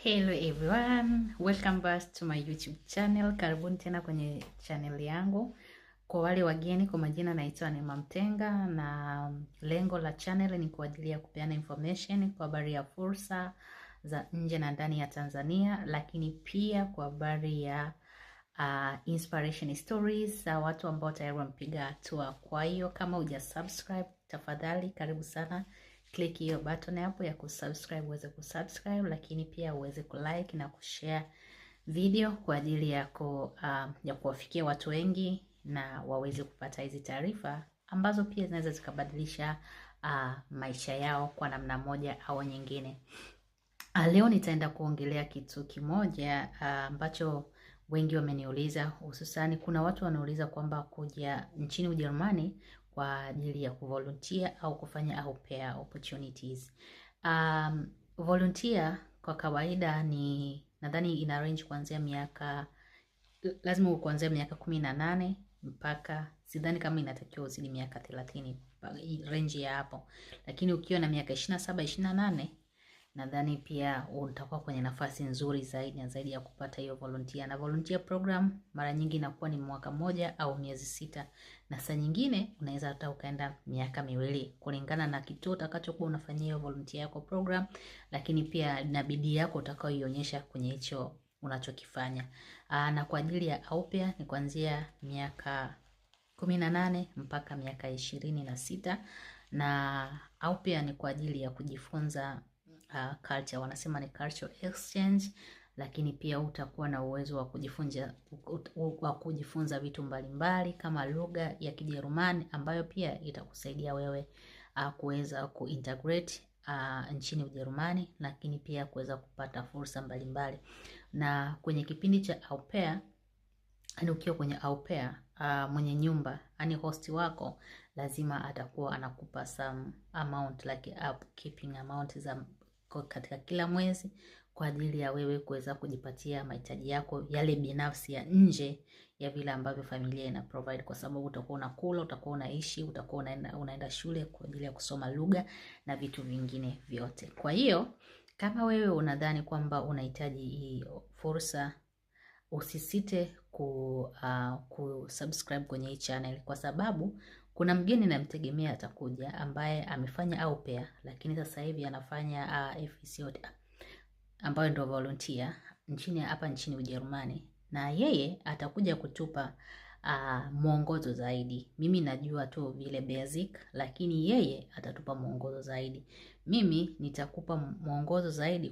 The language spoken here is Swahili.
Hello everyone, welcome back to my YouTube channel. Karibuni tena kwenye channel yangu. Kwa wale wageni, kwa majina naitwa Neema Mtenga, na lengo la channel ni kwa ajili ya kupeana information kwa habari ya fursa za nje na ndani ya Tanzania, lakini pia kwa habari ya inspiration stories za watu ambao tayari wamepiga hatua. Kwa hiyo kama hujasubscribe, tafadhali karibu sana, click hiyo button hapo ya kusubscribe uweze kusubscribe, lakini pia uweze kulike na kushare video kwa ajili ya kuwafikia watu wengi na waweze kupata hizi taarifa ambazo pia zinaweza zikabadilisha maisha yao kwa namna moja au nyingine. Leo nitaenda kuongelea kitu kimoja ambacho wengi wameniuliza, hususani kuna watu wanauliza kwamba kuja nchini Ujerumani kwa ajili ya kuvolunteer au kufanya au pair opportunities. Volunteer kwa kawaida ni nadhani ina range kuanzia miaka, lazima kuanzia miaka 18 mpaka sidhani kama inatakiwa uzidi miaka 30, range ya hapo. Lakini ukiwa na miaka 27, 28 nadhani pia utakuwa kwenye nafasi nzuri zaidi na zaidi ya kupata hiyo volunteer. Na volunteer program mara nyingi inakuwa ni mwaka moja au miezi 6, na saa nyingine unaweza hata ukaenda miaka 2 kulingana na kituo utakachokuwa unafanyia hiyo volunteer yako program, lakini pia na bidii yako utakayoionyesha kwenye hicho unachokifanya. Na kwa ajili ya au pair ni kuanzia miaka 18 mpaka miaka 26, na au pair ni kwa ajili ya kujifunza culture, wanasema ni cultural exchange, lakini pia utakuwa na uwezo wa kujifunza vitu mbalimbali kama lugha ya Kijerumani ambayo pia itakusaidia wewe kuweza kuintegrate nchini Ujerumani, lakini pia kuweza kupata fursa mbalimbali. Na kwenye kipindi cha au pair, ukiwa kwenye au pair, mwenye nyumba host wako lazima atakuwa anakupa some amount like upkeeping amount za katika kila mwezi kwa ajili ya wewe kuweza kujipatia mahitaji yako yale binafsi ya nje ya vile ambavyo familia ina provide, kwa sababu utakuwa unakula, utakuwa unaishi, utakuwa unaenda shule kwa ajili ya kusoma lugha na vitu vingine vyote. Kwa hiyo kama wewe unadhani kwamba unahitaji hii fursa, usisite kusubscribe kwenye hii channel, kwa sababu kuna mgeni namtegemea atakuja ambaye amefanya au pair, lakini sasa hivi anafanya FECO ambayo ndio volunteer hapa nchini Ujerumani, na yeye atakuja kutupa mwongozo zaidi. Mimi najua tu vile basic, lakini yeye atatupa mwongozo zaidi. Mimi nitakupa mwongozo zaidi